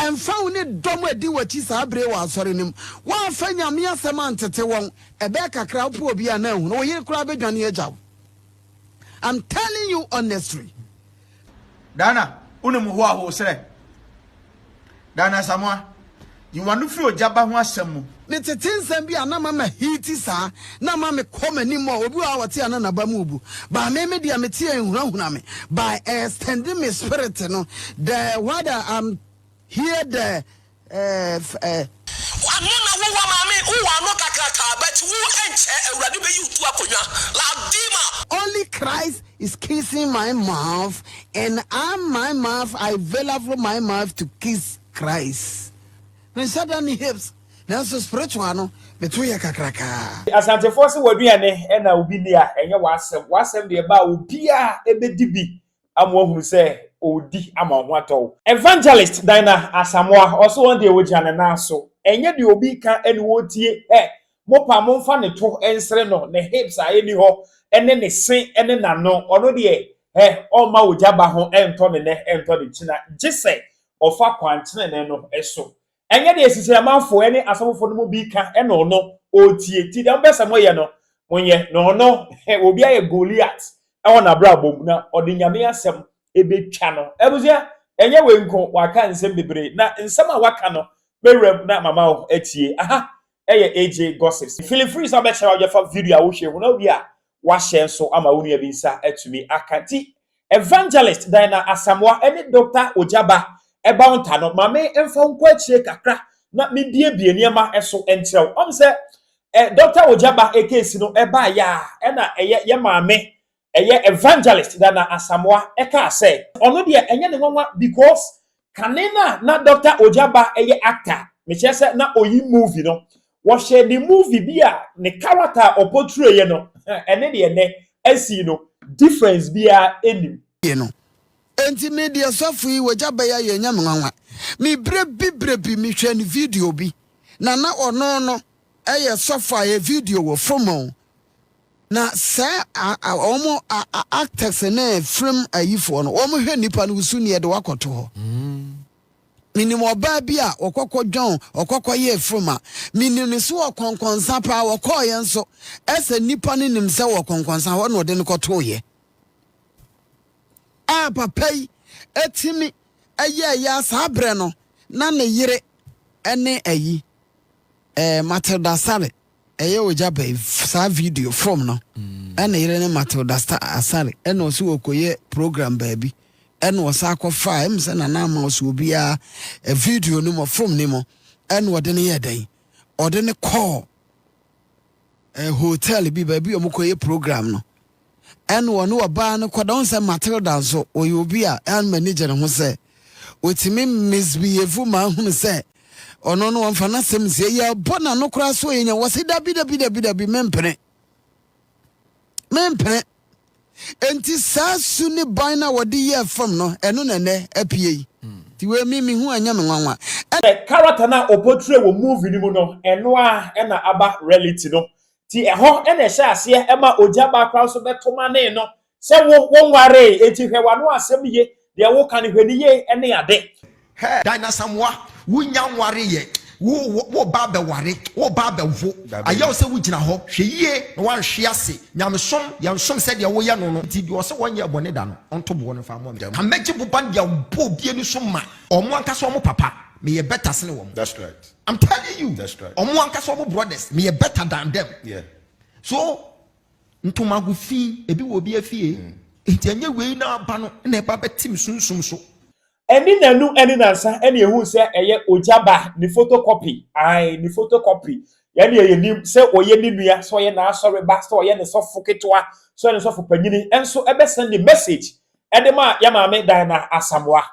and found it domo di what is a brave was sorry him. One fanya me a samantete one, a becca crowd poor be a known, no ye crab it on your job. I'm telling you honestly. Dana, Unauthorized who say Dana Asamoah, you want to feel Ogyaba CH0PMENT. Nete tinsen bi ana mama hiti sa na mama come anymore obi wa wate ana na ba mubu ba me dia meti ehunahuna me by extending my spirit no the whether I'm here the only Christ is kissing my mouth and I available my mouth to kiss Christ. Then suddenly hips Nanso spiritual no betuya kakraka. Asante force waduane e na obi ni a enye wasem de ba obi a ebedi bi amohu se odi ama ho atọ. Evangelist Dina Asamoah also one day wogiane na so enye de obi ka ene wotie mopa momfa ne to ensre no ne hips a eni ho ene ne sen ene nano ono de oma Ogyaba ho ento ne ento de china gise ofa kwantene ne no eso. Enye de Cecilia Marfo ene asomfo no bi ka ene ono otie ti dem besa moye no monye no obi aye Goliath e wona bra bom na ode nyame asem ebetwa no ebuzia enye wenko waka nsem bebre na nsem a waka no bewrem na mama o atie aha eye AJ gossips feel free so be share your video a wo hwe na obi a wa share so ama wonu ya bi nsa atumi akati evangelist Dina Asamoah ene Dr. Ogyaba Eba no mame emfa nkwa achire kakra na me biebie niema eso entew say Dr. Ogyaba ekesi no eba ya na ye mame evangelist Dina Asamoah eka say ono de enye ne nwanwa because kanena na Dr. Ogyaba actor me che say na oyi movie no wo share the movie bia ne character opotray ye no ene de ne asi no difference bia enim no enti media software Ogyaba ya ye nyamanwa mi brebi mi hwe ni video bi na ono no eye software video wo from na sa omo actors na film ayifo no omo hwe nipa no usu ne de wakoto ho minimo ba bi a okokọ dwan okokọ ye from a minini so okonkonsa pa okọ ye nso ese nipa ne nim se okonkonsa ho no de ne koto ye papai etimi ya sabre no na ne yire ene ayi Matilda Sale Ogyaba sa video from no ene yire ne Matilda Sale ene osu okoye program baby ene osa akọfa em se na na ma osu obi a video no mo from ni mo ene ode ne ye dan ode ne call hotel bi baby omokoye program no and one who ban kwadon se Matilda so oyobi a and manager ho se otimi misbehave ma hu se ono no won fa na sem se ya bona no kra so yenya wose da bi mempene enti sasu ni bina wodi ye fam no eno nene apie ti we mi hu anya me nwanwa character na opotray wo movie ni mu no eno a na aba reality no ti eho ene hye ase ema Ogyaba akra so betoma ne no se wo nware eti hwe wano asem ye de wo kan hweni ye ene ade Dina Asamoah wunya nware ye wo ba be ware wo ba be vo ayo se wugina ho hwe ye no wan hwe ase nyamsom yansom se de wo ye no ti bi o se wonye bone da no onto bo no fa mo dem ameji bu ban dia bo bie ni so ma omo anka so omo papa me ye better than them. That's right. I'm telling you. That's right. Omo anka so omo brothers me ye better than them. Yeah. So ntoma gu fi ebi wo bi afie enti anye wei na ba no na eba betim sunsum so eni nanu eni nansa eni ehu se eye Ogyaba ni photocopy ni photocopy yani ye ni se oye ni nua so ye na asore ba so ye ne so foketwa so ne so fopanyini enso ebe send the message ede ma ya maame Dina Asamoah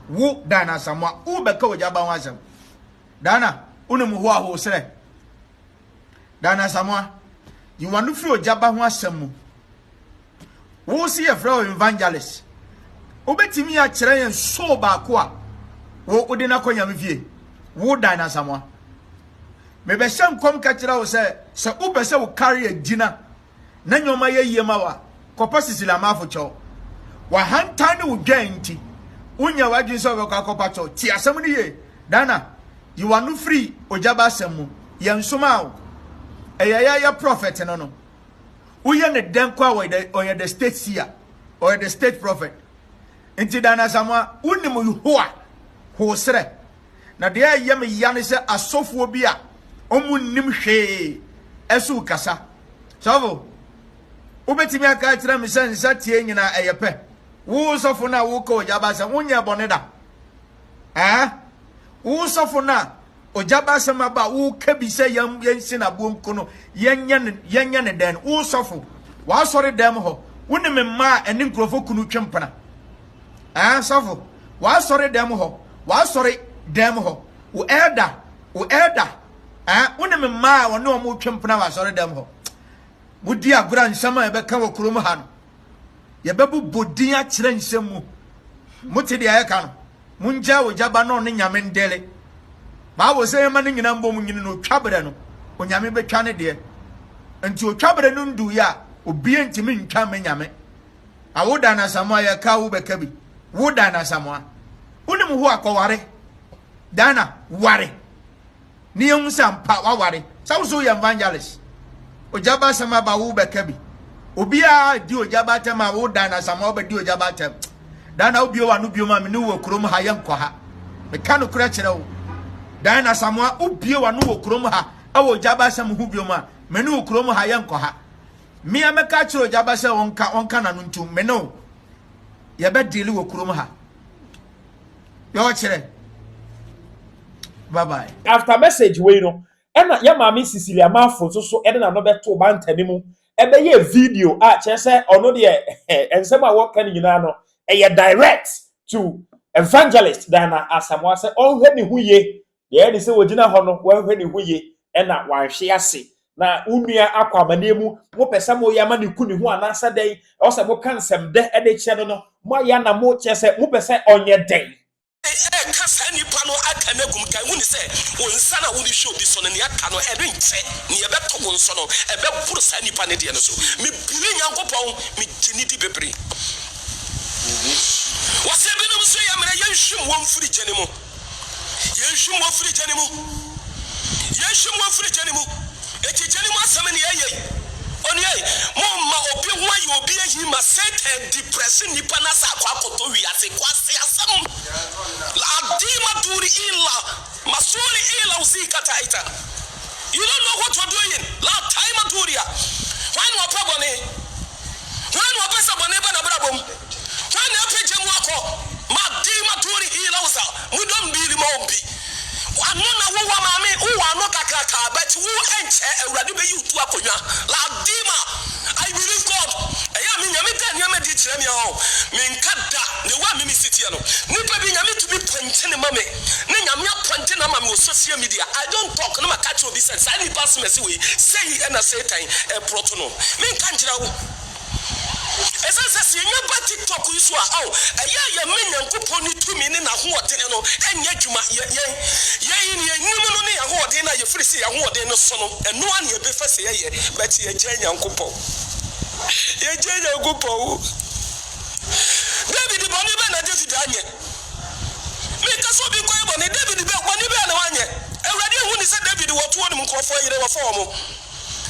wo Dina Asamoah u be ka Ogyaba ho asem Dana Unauthorized ho sere Dina Asamoah you want to feel Ogyaba ho asem wo see a friend evangelist obetimi a kire yen so ba ko a wo odi na konya mfie wo Dina Asamoah me be hyem kom ka kire wo se ube se wo carry agina na nyoma ye yema wa kopa Cecilia Marfo cho wa hantane wo gwanti Unya wajin so be kwa pacho. Ti asem ni ye. Dana, you are no free Ogyaba asem. Yan soma o. Ya prophet no. Uye ne den kwa or the state seer or the state prophet. Inti Dana Asamoah unim yuhoa ho sere. Na de ayem yane se asofo bi a omu nim hwe esu kasa. So ubetimi aka kira mi se nsa tie nyina eyepe. Wo sofo na wo ko Ogyaba asem unya bone da. Wo sofo na Ogyaba asem aba wo ka bi se yensi na bom kono yenya ne den wo sofo wa sori dem ho woni me ma eni nkrofo kunu twempana sofo wa sori dem ho wa sori dem ho wo elder woni me ma woni o mo twempana wa sori dem ho mudi agura nsama e be ka wo kurom ha no ye bebu bodin a kire nsam mu muti de ayeka no munja Ogyaba no ne nyame ndele ba wo se ma ne nyina mbom nyine no twabere no onyame betwa ne de enti o twabere no ndu ya obi ntimi ntwa me nyame awoda na Asamoah ya ka wo beka bi woda na Asamoah unim ho akoware dana ware ni yun sampa wa ware sawso ya evangelist Ogyaba sama ba wo beka bi obi a di Ogyaba tema woda na Asamoah ba di Ogyaba tem dana obi wa no bioma me ne wo krom ha yenkɔ ha me ka no kura kyerɛ wo dana Asamoah obi wa no wo krom ha awo Ogyaba sam hu bioma me ne wo krom ha yenkɔ ha me ameka kyerɛ Ogyaba se onka na no ntu me no ye be deli wo krom ha yo kyerɛ bye bye. After message we no ena ya maami Cecilia Marfo so ede na no beto bantani mu ebe ye video a che se ono de ensem a wo kan nyina no e direct to evangelist Dana Asamoah se onhwe ne huye ye ni se wogina ho no wanhwe ne huye ena wanhwe ase na unua akwamane mu mo pesa mo ya ma ne ku ne hu anasa den o se mo kan sem de ede che no mo ya na mo che se mo pesa onye den kasa nipa no aka na gum kan huni se wonsa na woni show bi so no ne aka no ebe nche ne ye beto wonso no ebe buru sa nipa ne de no so me biri Nyankopon me gini di bebre wase bi no so ya mere yenhwim won firi gene mu yenhwim won firi gene mu yenhwim won firi gene mu eti gene mu asem ne ye oni mama obi ho ayi obi ehi ma Satan depression nipa na sa kwakoto wi ase kwase asam la dima duri illa masuri illa uzika taita. You don't know what you're doing. La time duria when wa pabone when wa pesa bone bana brabom when ya peje mu akọ ma dima duri illa uza mudom bili mombi anona wo wa mame wo wa no kakaka but wo enche awurade be yi tu akonwa la dima. I believe God eya me nyame da nyame di kire me o me nkada ne wa me city no nipa bi nyame to be ponte ne mame ne nyame aponte na mame o social media. I don't talk no maka cho bi sense I need pass me we say na Satan e proto no me nka njira wo esense si nyamba TikTok isu a eya ya me Nyankopon ni tumi ne na ho odene no enye dwuma ye ni enim no ne ya ho odene na ye firi si ya ho odene no so no eno an ye be fa se ye but ye gye Nyankopon ye gye Nyankopon David boni be na David anye me ka so bi kwa boni David be boni be na wanye ewrade hu ni se David wo to wonum krofo yire wo fo mo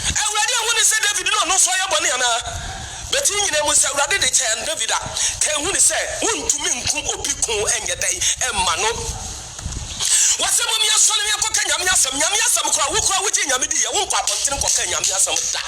ewrade hu ni se David no so ye boni ana beti nyine mu se ewrade de chen David a kan hu ni se wontumi nku obi kun enye dai emma no wase mo mi aso ne yakọ nyame asam kura wo kura wo je nyame di ye wo nkwa pontin ko kan nyame asam da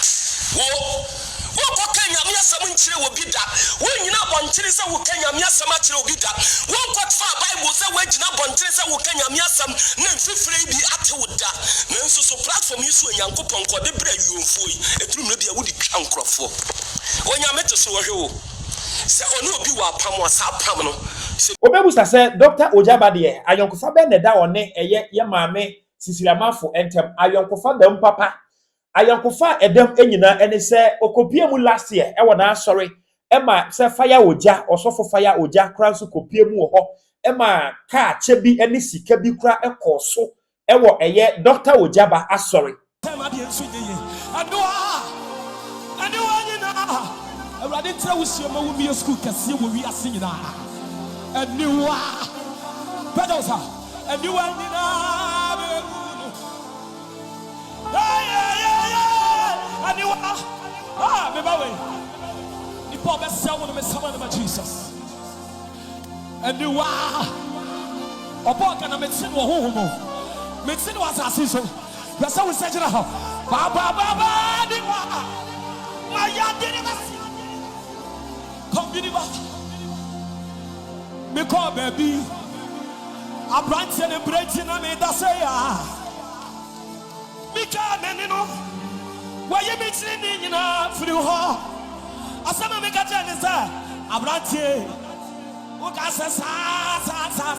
wo ko kan nyame asam nkyire wo bi da wo nyina pontin se wo kan nyame asam akire wo bi da wo ko fa bible se wo gyina pontin se wo kan nyame asam na mfifire bi ate wo da na nso so platform yi so Nyankopon ko de bra yuomfo yi etrum no bia wo di twa nkrofo wo nyame to so wo hwe wo se oni obi wa pam wa sa pam no Obebusa se Dr. Ogyaba de ayonkofa be ne da one eye ye maame Cecilia Marfo entem ayonkofa dem papa ayonkofa edem enyina ene se okopie mu last year e wona sorry e ma se fire ogya osofo fire ogya kra so kopie mu ho e ma ka che bi ene sika bi kra e koso e wo eye Dr. Ogyaba asori awurade tra wo sioma wo mi school kase wo wi ase nyina a new Pedosa, a new one. A new one. The poor best someone of someone Jesus. A new one. A book and a medicine or home. Medicine was a season. That's how we said it out. Baba, my young come me call baby. A branch celebrating a me that say me can't know where you mix in through her. Asamoah me catch and say a branch who can say sa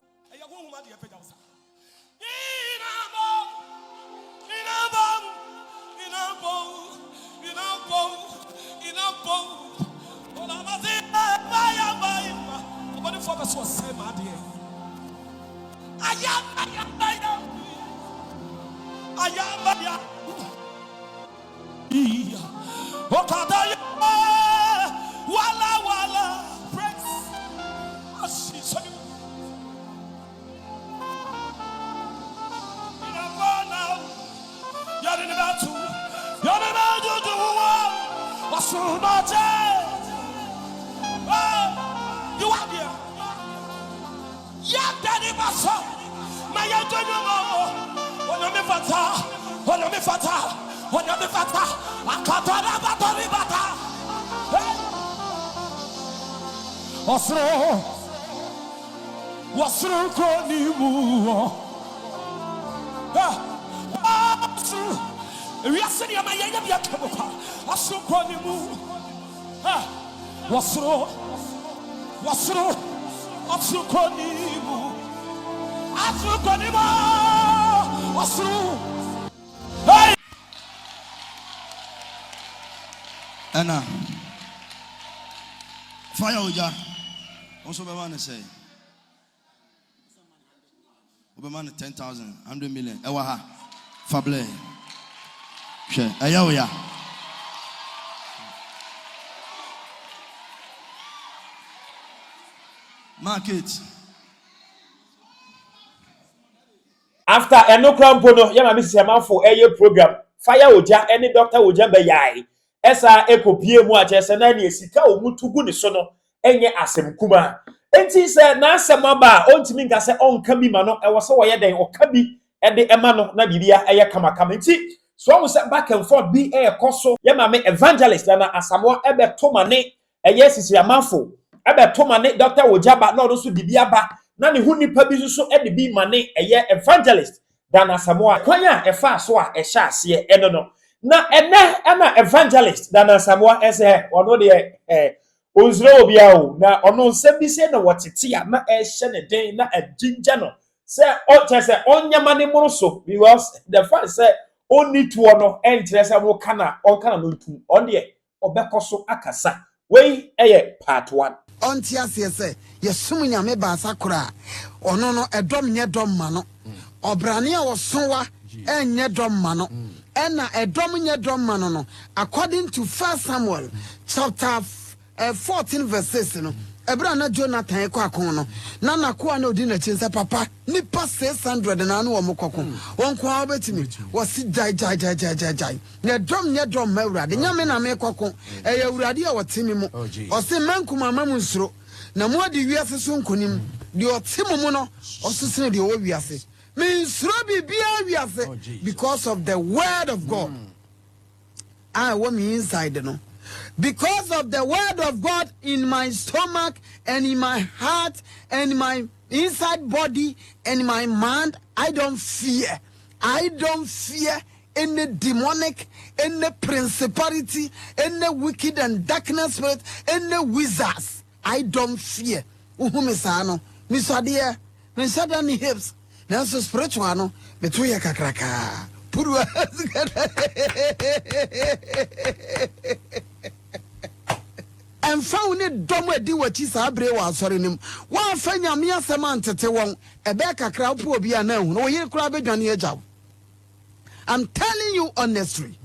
Anna fire Oja. Also, be man say, be man 10,000, 100 million. Ewaha, fable. She, Ayahuya. Market. After eno krampono, ya mama Cecilia Marfo Eiii program. Fire Oja, any doctor Oja be yai. Esa ekopie mu achese na ne sika omutugu ne so no enye asem kuma enti se na asem aba ontimi nka se onka bi ma no ewo se wo ye den oka bi e de ema no na bibia eye kama kama enti so wo se back and forth bi ekoso ye ma me evangelist na Asamoah ebe to mane eye Cecilia Marfo ebe to mane Dr. Ogyaba na odo so bibia ba na ne hu nipa bi so e de bi mane eye evangelist dan Asamoah kwanya efa so a ehya ase eno no na ena evangelist dan Asamoah ese ono de onzro obia o na ono nsem bi se na wotete ya na ehye ne den na aginja no se o chese onyama ne muro so because the fact say oni to no entrese mo kana on kana no tu on de obekoso akasa we eye part 1 onti ase yesum nyame ba asakora ono no edom nye dom ma no obrane a wosonwa enye dom ma no ena edom nye dom ma no according to 1 Samuel chapter 14 verses no ebra na Jonathan ekwa no na nakoa na odi na chinse papa nipa 600 na no wo mokoko wonko abetimi wosi jai na dom nye dom ma urade nyame na me kokko eye urade a wotimi mu osi mankuma mamu nsuro na mo adi wiase so nkonim de otimo mu no osesene de wo wiase me nsuro bibia wiase because of the word of God. I want me inside no. Because of the word of God in my stomach and in my heart and in my inside body and in my mind, I don't fear. I don't fear any demonic, any principality, any wicked and darkness spirit, any wizards. I don't fear. Uhumisano, misadia, misadani hips. Now so spiritual no, betuya kakraka. Purua. And found it dumb di what is a brave was sorry him. One fanya me as a man to tell one a becca crowd poor be a no, no, here crab on your job. I'm telling you honestly,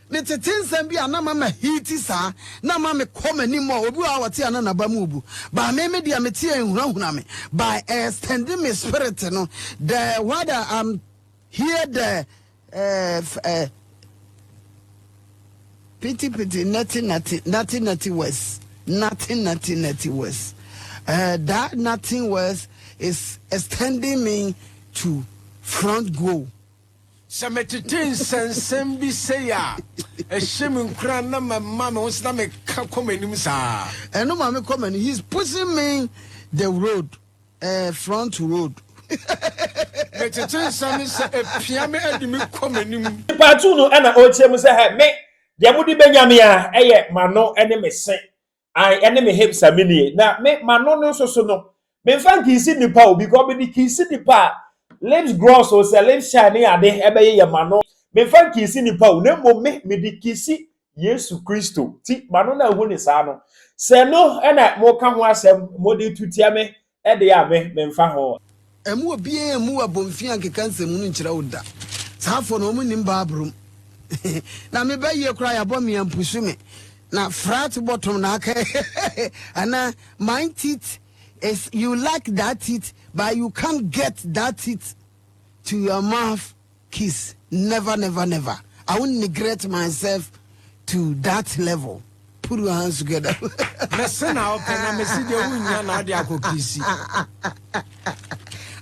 me tetinsem bi ana mama hiti sa na mama come anymore obi a wate ana na ba mu obu ba me dia me tie ehunahuna me by extending my spirit no the what I'm here the pity nothing worse that nothing worse is extending me to front goal. Sametin sensembi say ya a shimin cran na mama was na me come in sa and no mama come and he's pushing me the road front road. Metin sam is a piame adimi come in Patu no ana oche mu say me dia mudi benyame a eye mano ene me se ai ene me hip samini na me mano no so no me fan kisi nipa o because me kisi nipa lips gloss or say lips shine ade ebeye ye mano me fan kisi nipa o na mo me di kisi Yesu Kristo ti mano na hu ni sa no se no ena mo ka ho asem mo de tutia me e de ya me mfa ho emu obi emu abomfia keka nsem nu nkyira oda saafo no mu nim baabrum na me ba ye kra ya bo me ampusu me na frat bottom na aka ana my teeth is you like that teeth but you can't get that teeth to your mouth kiss never I won't neglect myself to that level. Put your hands together.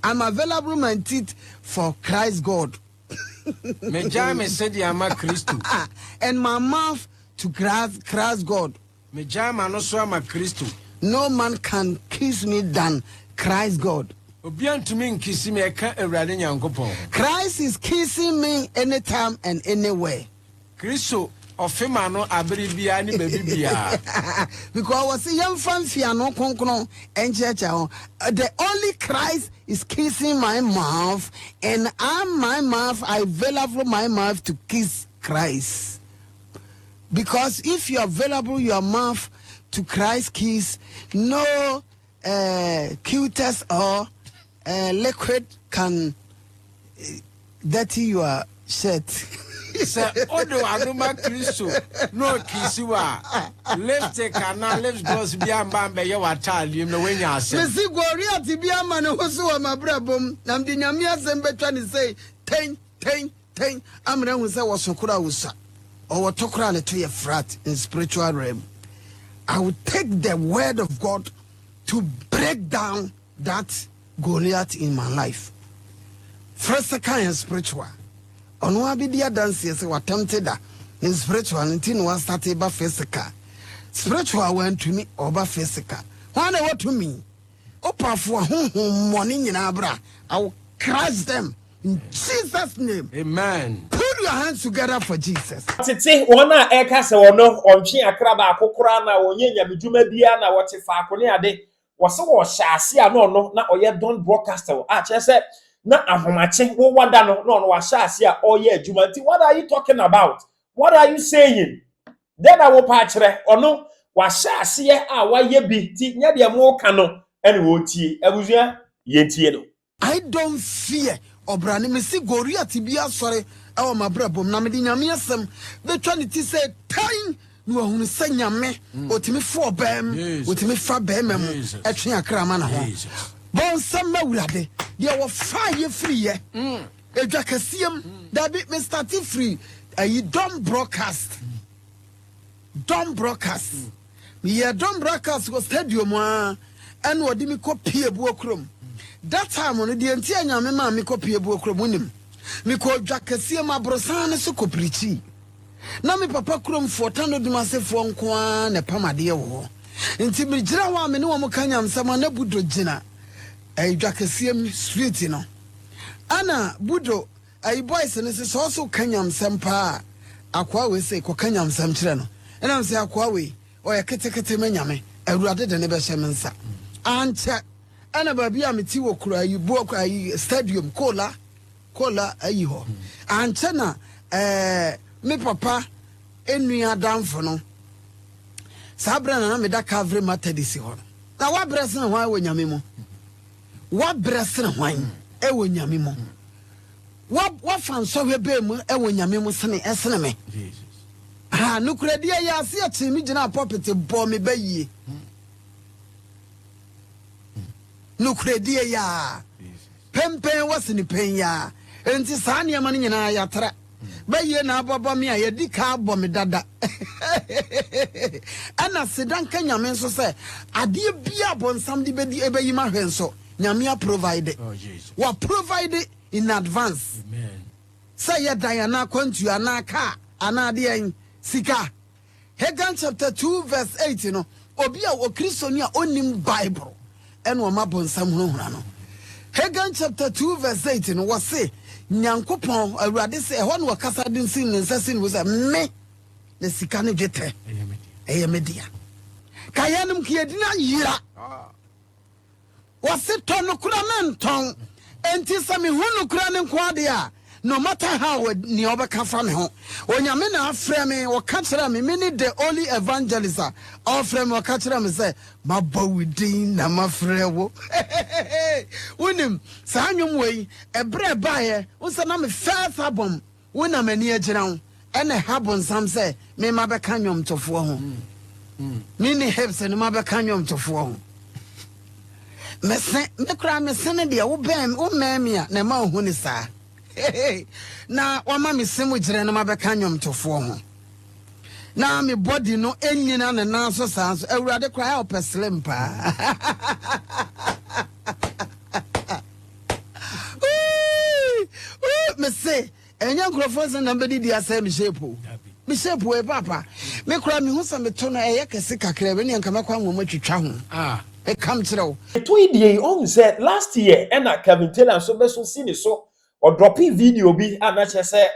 I'm available my teeth for Christ God. And my mouth to Christ God. No man can kiss me than Christ God. Christ is kissing me anytime and anywhere. Christo ofemano abribia ni bebibia. Because was young fancy no konkno enchecha. The only Christ is kissing my mouth, and I'm my mouth, I available my mouth to kiss Christ. Because if you available your mouth to Christ kiss, no cutis or liquid can dirty your shirt. Sir, odo anuma Kristo no kisiwa left kana left goes biamba be ye watali me wenya ase me si goria ti biama ne hoso wa mabrabom na mde nyame asem betwa ne say ten amre hu say wosokura wusa or wotokura ne to ye frat in spiritual realm. I will take the word of God to break down that Goliath in my life. First kind of spiritual. On one video dance yes we attempted that in spiritual until one started by physical. Spiritual went to me over physical. One what to me? Opa for morning in Abra. I will crush them in Jesus' name. Amen. Put your hands together for Jesus. Tete wona eka se wono ontwe akra ba akokora na wonye nyamedwuma bia na wote fa akone ade wo se wo hyase a no na oye don broadcaster a chese na ahomache wo wada no wa hyase a oye adwuma nti what are you talking about? What are you saying? Then I will pa kire ono wa hyase a waye bi ti nya de mo ka no ene wo tie abusua ye tie no. I don't fear obrane me si Goliath bia sore awo mabrabom na me di nyame asem betwa ne ti say time no ahunu sanyame otimi fo bam otimi fa bam mu etwe akra ma na ho bon sama wurade de wo fa ye free ye edwa kasiem da be me start free ayi don't broadcast me ye don't broadcast go stadium a en wodi mi kopie bu okrom that time on the entire nyame ma me kopie bu okrom unim me ko dwa kasiem abrosan so koprichi na me papa krom fotano di masefo nko a ne pamade wo nti me gira wa me ne wo kanyam sama na budo gina ay dwa kasiem street no ana budo ay boys ne se so kanyam sampa akwa we se ko kanyam sam kire no ena se akwa we o ya ketekete manyame awurade de ne be hye mensa anche ana babi a meti wo kura yi bo kwa yi stadium kola ayi ho anche na me papa enua danfo no sabra na me da cover matter disi ho na wa brese na hwan wo nyame mo wa brese na hwan e wo nyame mo wa fan so hwe be mu e wo nyame mo sene esene me ha nukredi ya ase atimi gina Propeht bo me bayi nukredi ya pempen wasini pen ya enti saa ne ma nyina ya tra bayi na ababa me a yedi ka bo me dada ana sedan ka nyame so se ade bia bonsam de bedi ebayi ma hwenso nyame provide wa provide in advance amen say ya Diana kwantu anaka anade en sika Haggai chapter 2 verse 8 no obi a o Kristoni a onim Bible en wo mabonsam hunhura no Haggai chapter 2 verse 8 no wo say nyankopon awurade say ho no wakasa din sin nsasin wo say me na sika ne dwetɛ ɛyɛ media kayanum kiedina yira wo se tɔno kura menton enti sami hunu kura ne kwade a no matter how ni obeka fa me ho onyame na afrɛ me wo ka kyerɛ me me ni the only evangelist afrɛ me wo ka kyerɛ me sɛ mabawudin na mafrɛ wo wonim saa nwom wei ebre baaye wo sɛ na me first album wo na mani agyina wo ene habon sam sɛ me mabɛka nwom tofo ho me ni hips ne mabɛka nwom tofo ho me kra me sene de wo bɛm wo mɛmia na ma ho ni saa na wama me semu gire no mabeka nwom tofo ho na me body no enyina ne nan so saa so awurade kra help slim pa me say enya nkrofo se na bedi dia say me shape e papa me kra me hu sa me to na eye kese kakra be ne nka makwa nwom atwitwa ho e kam kirew to idie on say last year na Kevin Taylor so be so see ne so or dropping video bi anache say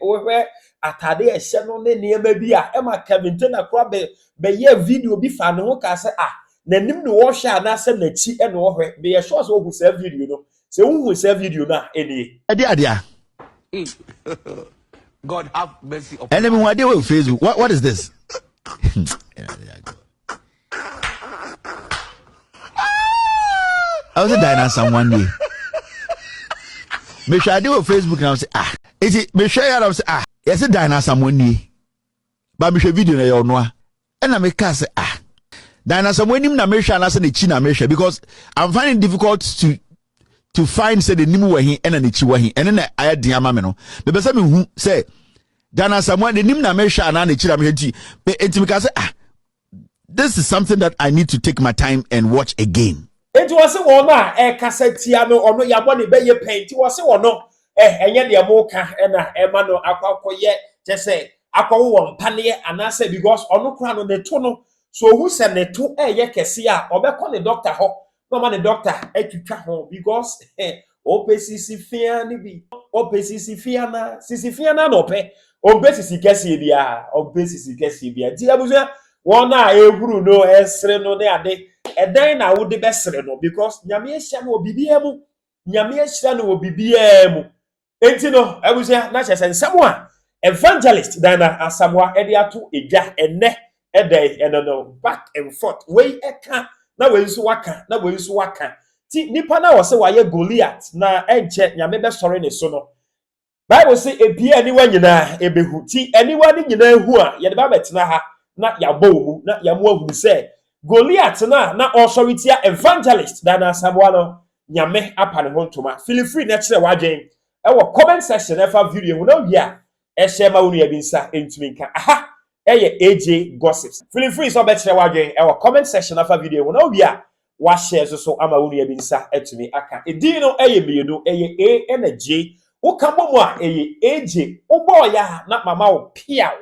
we atade e hye no ne niema bi a e ma Kevin Taylor kra be ye video bi fa ne ho ka say nanim ne wo hwe ana say na chi e ne wo hwe be ye sure so hu say video no say hu say video na eni Adia. God have mercy upon And then what on Facebook? What is this? I was a dinosaur one day. Me share on Facebook now say is it me share I say yes a dinosaur one day. But me share video na you know. And I make say dinosaur when him na me share na say the chi na me share because I'm finding it difficult to find say the nimu wa hin and the chi wa hin and then I had diama me no. Me be say me hu say dinosaur when the nim na me share na the chi na me hwe be enti me ka say this is something that I need to take my time and watch again. Enti wo se wo na kasetia no ono ya bone be ye paint wo se wo no enye de mo ka na ema no akwakoye je say akwawo wo mpane anase because ono kra no ne to no so who se ne to ye kese a obekọ ne doctor ho no ma ne doctor atwitwa ho because opesisi fia ni bi opesisi fia na no pe opesisi kese bia opesisi kese bia ti abuza wona ehuru no esre no ne ade edan na wo de besre no because nyame ehia no obibia mu nyame ehia no obibia mu enti no abuza na chese nsemo a evangelist Dana Asamoah ede ato edwa enne ede no back and forth we eka na we nso waka na we nso waka ti nipa na wo se waye Goliath na enche nyame be sore ne so no Bible say ebia aniwa nyina ebehu ti aniwa ni nyina ehu a ye de ba betena ha na yabo mu na yamu ahu se Goliath na authority evangelist Dana Asamoah no nyame apa ne ho ntoma feel free na kire wadwen e wo comment section e fa video hu na wi a e share ma wonu ya bi nsa entumi nka aha AJ gossips feel free so be kire wadwen e wo comment section afa video hu na wi a wa share so ama wonu ya bi nsa etumi aka edin no mienu A and J wo ka bomu a AJ wo boy ya na mama wo piaw